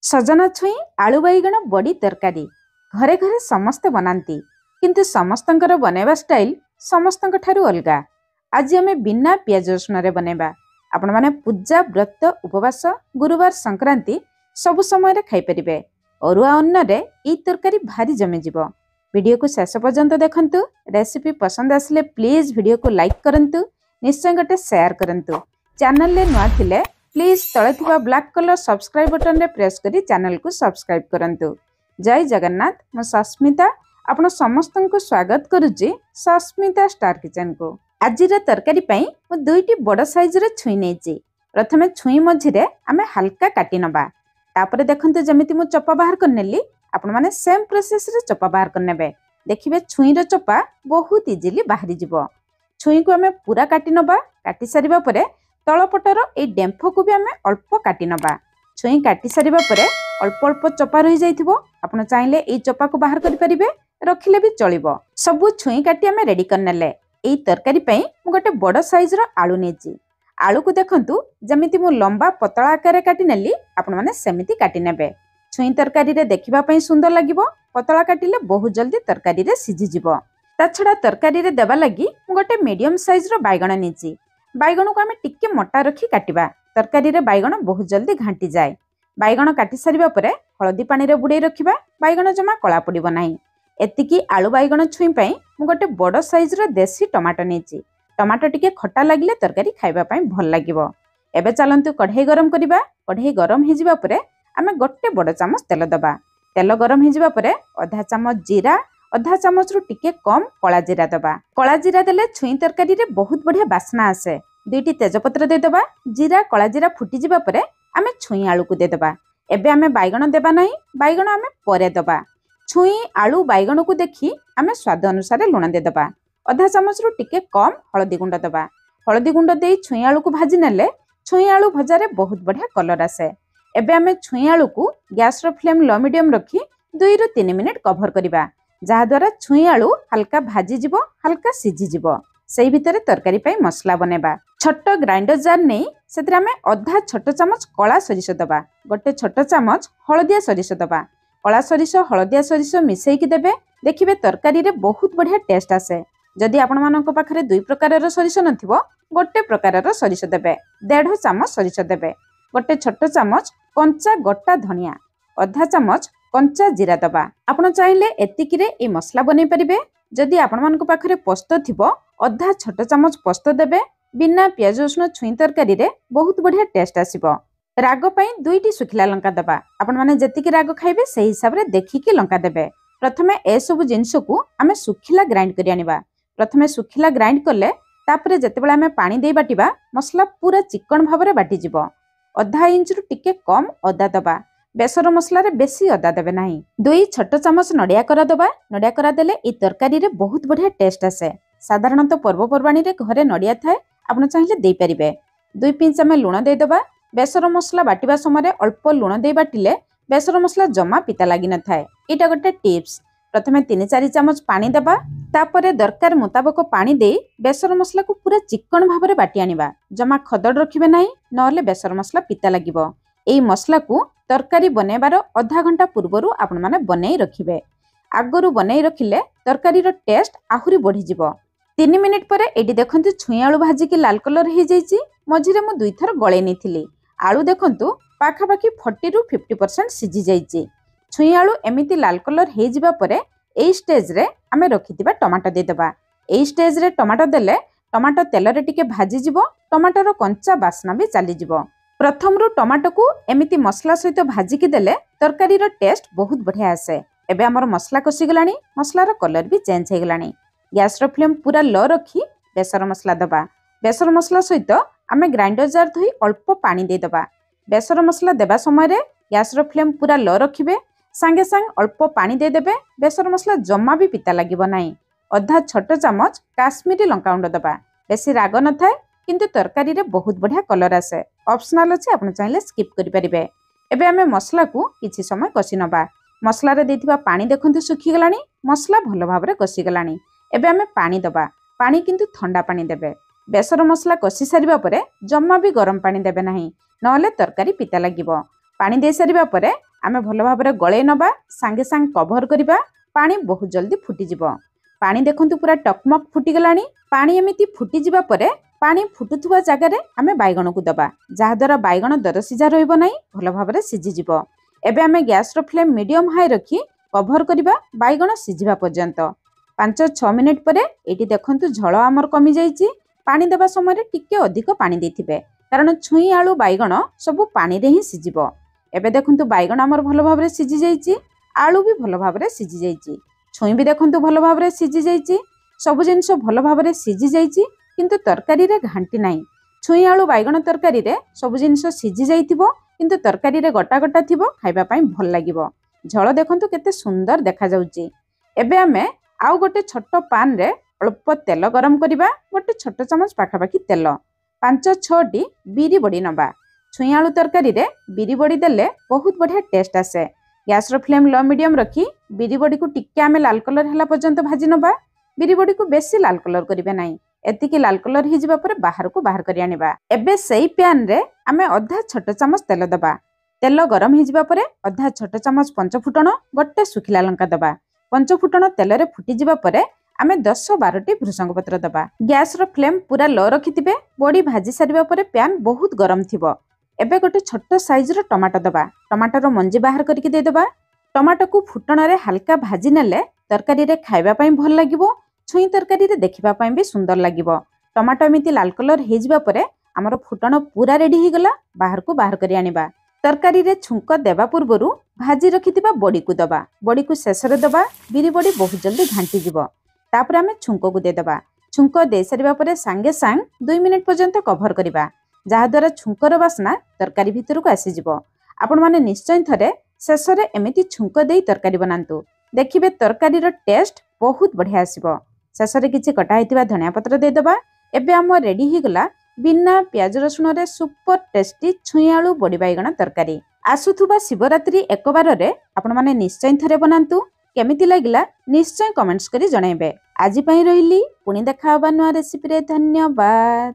सजना छुई आलू बैगण बड़ी तरकारी घरे घरे समस्ते बनाती किंतु समस्तंकर बनैबा स्टाइल समस्तंक ठारू अलगा। आज आमे बिना पियाज रसुण रे बनैबा। आपण माने पूजा व्रत उपवास गुरुवार संक्रांति सबु समय रे खाई परिबे। अरुआ अन्न रे ई तरकारी भारी जमी जिवो। वीडियो को शेष पर्यंत देखंतु। रेसिपी पसंद आसले प्लीज वीडियो को लाइक करंतु, निश्चय गोटे शेयर करंतु। चैनल ले नुआ थिले प्लीज तले थिबा ब्लैक कलर सब्सक्राइब बटन रे प्रेस करी चैनल को सब्सक्राइब करंतु। जय जगन्नाथ। मो सस्मिता आपण समस्त को स्वागत करुची सस्मिता स्टार किचन को। आज तरकारी पई मो दुईटी बड़ साइज रे छुई नेची। प्रथमे छुई मझिरे आमे हल्का काटी नबा। तापरे देखंतु जमिति मो चपा बाहर करनेली आपण माने सेम प्रोसेस रे चपा बाहर करनेबे। देखिबे छुई रो चपा बहुत इजीली बाहरी जिवो। छुई को आमे पूरा काटी नबा। काटी सारिबा परे तलपटर ए डेम्फ को भी आमे अल्प काटी नबा। छुई काटी सारिबा परे अल्प अल्प चपा रही जाइथिबो। आपण चाहिले ए चपा को बाहर करि परिबे, रखिले भी चलिबो। सबु छुई काटी आमे रेडी करनेले। एई तरकारी पई मु गोटे बड़ साइज रो आलू नेची। आलू को देखंतु जमिति मु लंबा पतला आकार काटी नेली आपण माने सेमिति काटी नेबे। छुई तरकारी रे देखिबा पई सुंदर लागिबो। पतला काटिले बहुत जल्दी तरकारी रे सिझि जिवो। ता छडा तरकारी रे देबा लागि मु गोटे मीडियम साइज रो बैगण नेची। बैगण को आमे टिके मोटा रखी काटिबा। तरकारी रे बैगण बहुत जल्दी घांटी जाए। बैगण काटी सारिबा परे हळदी पानी रे बुडे रखिबा। बैगण जमा कळा पडिबो नाही। एतिकी आलू बैगण छुई पई मु गोटे बड़ साइज रो देसी टमाटो नेची। टमाटो टिके खट्टा लागिले तरकारी खाइबा पई भल लागिबो। एबे चलंतु कढ़ाई गरम करिबा। कढ़ाई गरम हि जिबा परे आमे गोटे बड़ चामच तेल दबा। तेल गरम हि जिबा परे आधा चामच जीरा, आधा चामच रु टिके कम कला जीरा दबा। कला जीरा देले छुई तरकारी रे बहुत बढ़िया बास्ना आसे। दुईटी तेजपत्र दे दबा। जीरा कला जीरा फुटी जिबा परे आमे छुई आलू को दे दबा। एबे आमे बैगण देबा नाही। बैगण आमे परे दबा। छुई आलू बैगण को देखि आमे स्वाद अनुसार लुण दे दबा। आधा चामच रु टिके कम हळदी गुंड दबा। हळदी गुंड देई छुई आलू को भाजी नेले छुई आलू भजा रे बहुत बढ़िया कलर आसे। एबे आमे छुई आलू को गैस रो फ्लेम लो मीडियम रखी 2 रु 3 मिनिट कवर करिबा। जहा द्वारा छुई आलू हल्का भाजी जिवो, हल्का सिझी जिवो। सेई भितरे तरकारी पई मसला बनेबा। छोट ग्राइंडर जार नै सेतरे आमे आधा छोट चामच कला सरिष दबा। गोटे छोट चामच हळदिया सरिष दबा। कला सरिष हळदिया सरिष मिसेई देबे। देखिबे तरकारी रे बहुत बढ़िया टेस्ट आसे। जदि आपण मानक पाखरे दुई प्रकारर सरिष नथिबो गोटे प्रकारर सरिष देबे। 1.5 चामच सरिष देबे। गोटे छोट चामच कंचा गोटा धनिया, आधा चामच कंचा जीरा दबा। आपण चाहिले एतिकी रे ए मसला बनै परिबे। जदि आपण मानक पाखरे पोस्त थिबो आधा छोट चामच पोस्त देबे। बिना पियाज रसुण छुई तरकारी रे बहुत बढ़िया टेस्ट आसीबो। राग पई 2टी सुखिला लंका दबा। आपण माने जेतिकी राग खाइबे सेही हिसाब रे देखिकी लंका देबे। प्रथमे ए सब जिंस को आमे सुखिला ग्राइंड करि आनिबा। प्रथमे सुखिला ग्राइंड करले तापरे जेतेबेले आमे पानी देई बाटिबा मसला पूरा चिकन भाबरे बाटी जिवो। आधा इंच रु टिके कम अदा दबा। बेसर मसला रे बेसी अदा देबे नाही। 2 छोट चामच नडिया करा दबा। नडिया करा देले ई तरकारी रे बहुत बढ़िया टेस्ट आसे। साधारणतः पर्वपर्वाणी रे घरे नडिया थाए, आपण चाहिले देई परिबे। 2 पिंच आमे लुण देई दबा। बेसर मसला बाटिबा समय अल्प लुण देई बाटिले बेसर मसला जमा पिता लागि न थाए। एटा गोटे टिप्स। प्रथमे 3-4 चामच पानी दबा। तापरे दरकार मुताबक पानी देई बेसर मसला को पूरा चिकन भाबरे बाटी आनिबा। जमा खदड़ रखिबे नाही, नहले बेसर मसला पिता लागिबो। एई मसला को तरकारी बनेबार आधा घंटा पूर्वरु आपण माने बनेई रखिबे। आगरु बनेई रखिले तरकारी रो टेस्ट आहुरी बढ़ी जिवो। 3 मिनिट परे एडी देखंतु छुई आलू भाजी की लाल कलर हे जाईची। मझिरे मु 2 थर गळे नेथिली। आलू देखंतु पाखापाखी 40 रु 50% सिझी जाईची। छुई आलू एमिति लाल कलर हे जिबा परे एई स्टेज रे आमे रखितिबा टमाटो दे दबा। एई स्टेज रे टमाटो देले टमाटो तेल रे टिके भाजी जिवो। टमाटो रो कंचा बास्ना भी चली जिवो। प्रथम रु टमाटो को एमिति मसला सहित भाजिकी देले तरकारी रो टेस्ट बहुत बढ़िया आसे। एबे हमर मसला कसी गलानी। मसला रो कलर भी चेंज हे गलानी। गैस रो फ्लेम पूरा लो रखी बेसर मसला दबा। बेसर मसला सहित आमे ग्राइंडर जार धोई अल्प पानी दे दबा। बेसर मसला देबा समय रे गैस रो फ्लेम पूरा लो रखिबे। संगे संग अल्प पानी दे देबे। बेसर मसला जम्मा भी पिता लागिबो नाही। आधा छोट चामच काश्मीरी लंका गुंड दबा। बेसी राग न थाए किंतु तरकारी रे बहुत बढ़िया कलर आसे। ऑप्शनल अछि, आपण चाहिले स्किप करि परिबे। एबे आमे मसला को किछि समय कसी नबा। मसला रे देथिबा पानी देखंतु सुखी गलानी। मसला भलो भाबरे कसी गलानी। एबे आमे पानी दबा। पानी किंतु ठंडा पानी देबे। बेसर मसला कसी सारिबा परे जम्मा भी गरम पानी देबे नाही, नहले तरकारी पिता लागिबो। पानी दे सारिबा परे आमे भल भाबरे गळेई नबा सांगे सांग कभर करिबा पानी बहुत जल्दी फुटिजिबो। पानी देखंतु पूरा टकमक फुटी गलानी। पानी एमिति फुटी जिबा परे पानी फुटुथुवा जागारे आमे बाइगण को दबा जहा द्वारा बाइगण दरसिजा रहइबो नाही भल भाबरे सिझिजिबो। एबे आमे गैस रो फ्लेम मीडियम हाई रखी कभर करिबा बाइगण सिझिबा पर्यंत। 5-6 मिनिट परे एटी देखंतु झळ आमर कमी जाईची। पानी देबा समय टिके अधिक पानी देथिबे कारण छुई आलू बाइगण सब पानी रे ही सिझिबो। एबे देखंतु बाइगण आमर भल भाबरे सिझि जाईची, आलू भी भल भाबरे सिझि जाईची, छुई भी देखंतु भल भाबरे सिझि जाईची। सब जिनिस भल भाबरे सिझि जाईची किंतु तरकारी रे घांटी नाही। छुई आलू बाइगण तरकारी रे सब जिनिस सिझि जाईथिबो किंतु तरकारी रे गोटा गोटा थिबो, खाइबा पई भल लागिबो। झळ देखंतु केते सुंदर देखा जाउची। एबे आमे आउ गोटे छोट पान रे अल्प तेल गरम करिबा। गोटे छोट चमच पाखापाखि तेल 5-6 बिरी बड़ी नबा। छुई आलू तरकारी रे बिरी बड़ी देले बहुत बढ़िया टेस्ट आसे। गैस रो फ्लेम लो मीडियम रखी बिरी बड़ी को टिके आमे लाल कलर हला पर्यंत भाजी नबा। बिरी बड़ी को बेसी लाल कलर करिबे नाही, एतिकी लाल कलर हि जिबा परे बाहर को बाहर करि आनिबा। एबे सेई पैन रे आमे आधा छोट चमच तेल दबा। तेल गरम हि जिबा परे आधा छोट चमच पंचफुटण गोटे सुखिला लंका दबा। पंचफुटण तेल रे फुटी जिबा परे आमे 10-12 भृषंग पत्र दबा। गैस रो फ्लेम पूरा लो रखिथिबे। बड़ी भाजी सारिबा परे पैन बहुत गरम थिबो। एबे गोटे छोट साइज रो टमाटो दबा। टमाटर मंजी बाहर करके दे दबा। टमाटो को फुटण रे हल्का भाजी नेले तरकारी रे खाइबा पई भल लागिबो। छुई तरकारी रे देखिबा पई भी सुंदर लागिबो। टमाटो एमिति लाल कलर हे जिबा परे हमर फुटण पूरा रेडी हि गला। बाहर को बाहर करि आनिबा। तरकारी रे छुंक देबा पूर्वरु भाजी रखिथिबा बड़ी को दबा। बड़ी को शेष रे दबा। बिरी बड़ी बहुत जल्दी घांटी जिवो। तापर आमे छुंक को दे दबा। छुंक दे सारिबा परे सांगे सांग 2 मिनिट पर्यंत कभर करिबा जहा द्वारा छुंकर बास्ना तरकारी भितर को आसी जिवो। आपण माने निश्चय थरे शेष रे एमिति छुंक देई तरकारी बनांतु, देखिबे तरकारी रो टेस्ट बहुत बढ़िया आसीबो। शेष रे किछि कटा हेतिबा धनिया पत्र दे दबा। एबे हम रेडी हि गला बिना प्याज रसुण रे सुपर टेस्टी छुई आलू बड़ी बाइगण तरकारी। आसुथुबा शिवरात्रि एक बार रे आपण माने निश्चय थरे बनांतु। केमिति लागिला निश्चय कमेंट्स करी जणाइबे। आजि पई रहिली पुणी देखा हबा नुआ रेसिपी रे। धन्यवाद।